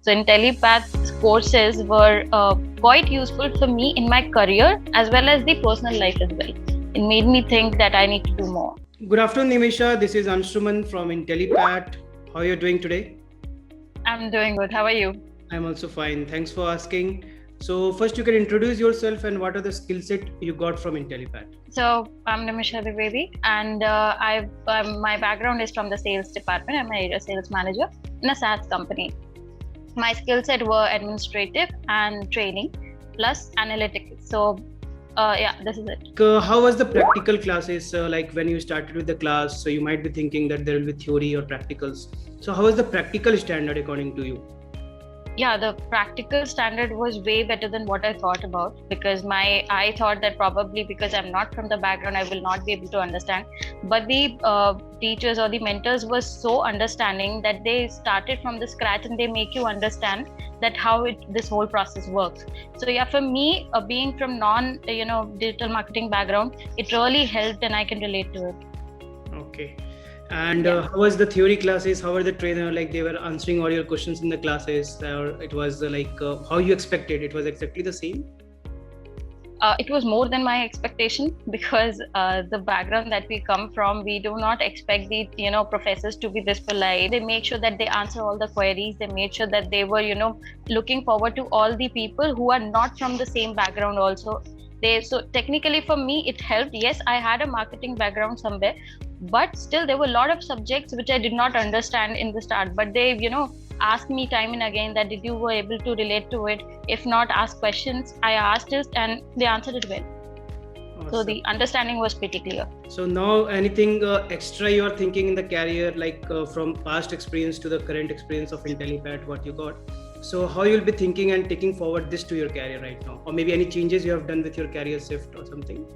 So IntelliPath's courses were quite useful for me in my career as well as the personal life as well. It made me think that I need to do more. Good afternoon, Nimisha. This is Anshuman from IntelliPath. How are you doing today? I'm doing good. How are you? I'm also fine. Thanks for asking. So, first, you can introduce yourself and what are the skill set you got from IntelliPath. So I'm Nimisha Dwivedi, and my background is from the sales department. I'm a sales manager in a SaaS company. My skill set were administrative and training, plus analytics. So yeah, this is it. How was the practical classes like when you started with the class? So, you might be thinking that there will be theory or practicals. So, how was the practical standard according to you? Yeah, the practical standard was way better than what I thought about, because I thought that probably because I'm not from the background I will not be able to understand, but the teachers or the mentors were so understanding that they started from the scratch and they make you understand that how this whole process works. So yeah, for me, being from non digital marketing background, it really helped and I can relate to it. Okay. And how was the theory classes? How were the trainer? Like they were answering all your questions in the classes, or it was how you expected? It was exactly the same. It was more than my expectation, because the background that we come from, we do not expect the professors to be this polite. They make sure that they answer all the queries. They made sure that they were looking forward to all the people who are not from the same background also. So technically for me it helped. Yes, I had a marketing background somewhere, but still there were a lot of subjects which I did not understand in the start, but they asked me time and again that did you were able to relate to it. If not, ask questions. I asked it and they answered it well. Awesome. So the understanding was pretty clear. So now anything extra you are thinking in the career, from past experience to the current experience of IntelliPath, what you got? So how you'll be thinking and taking forward this to your career right now, or maybe any changes you have done with your career shift or something?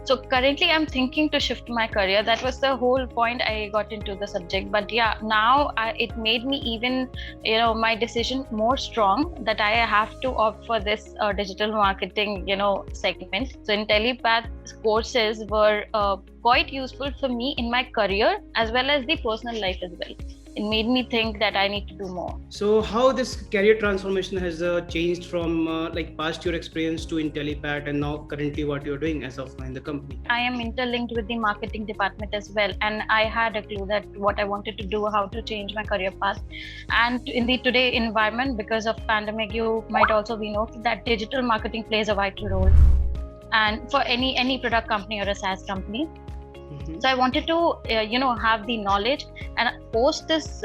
So currently I'm thinking to shift my career. That was the whole point I got into the subject. But yeah, now it made me even, my decision more strong that I have to opt for this digital marketing, segment. So IntelliPath courses were quite useful for me in my career as well as the personal life as well. It made me think that I need to do more. So how this career transformation has changed from past your experience to IntelliPath and now currently what you're doing as of now in the company? I am interlinked with the marketing department as well, and I had a clue that what I wanted to do, how to change my career path. And in the today environment, because of pandemic, you might also be noted that digital marketing plays a vital role, and for any product company or a SaaS company. So I wanted to, have the knowledge and post this,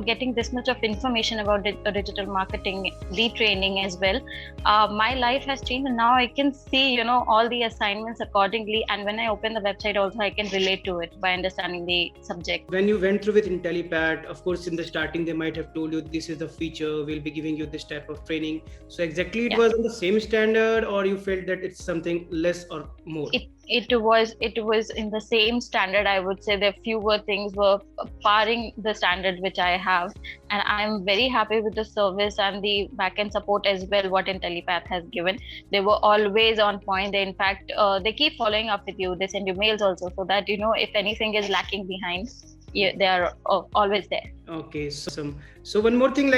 getting this much of information about digital marketing, the training as well. My life has changed, and now I can see, all the assignments accordingly. And when I open the website, also I can relate to it by understanding the subject. When you went through with IntelliPath, of course, in the starting they might have told you this is the feature, we'll be giving you this type of training. So exactly it was on the same standard, or you felt that it's something less or more? It was in the same standard. I would say the fewer things were paring the standard which I have, and I'm very happy with the service and the backend support as well what IntelliPath has given. They were always on point. They in fact they keep following up with you. They send you mails also, so that if anything is lacking behind, they are always there. Okay, so one more thing,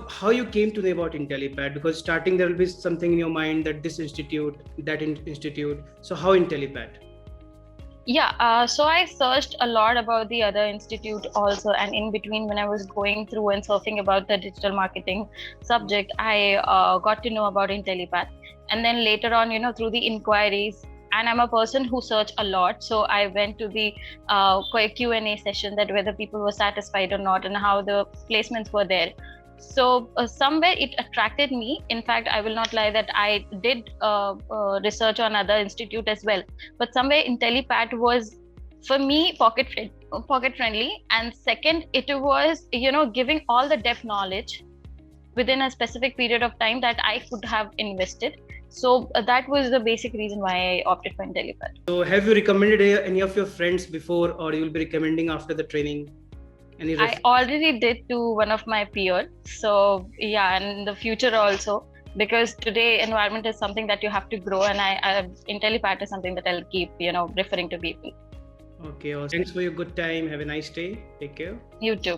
how you came to know about IntelliPath, because starting there will be something in your mind that this institute, that institute. So how IntelliPath? Yeah, so I searched a lot about the other institute also, and in between when I was going through and surfing about the digital marketing subject, I got to know about IntelliPath. And then later on, through the inquiries, and I'm a person who search a lot, so I went to the Q&A session, that whether people were satisfied or not and how the placements were there. So somewhere it attracted me. In fact, I will not lie that I did research on other institute as well, but somewhere IntelliPath was for me pocket friendly, and second, it was giving all the depth knowledge within a specific period of time that I could have invested. So that was the basic reason why I opted for IntelliPath. So have you recommended any of your friends before, or you'll be recommending after the training? I already did to one of my peers. So yeah, and in the future also, because today environment is something that you have to grow, and IntelliPath is something that I'll keep referring to people. Okay, awesome. Thanks for your good time. Have a nice day. Take care. You too.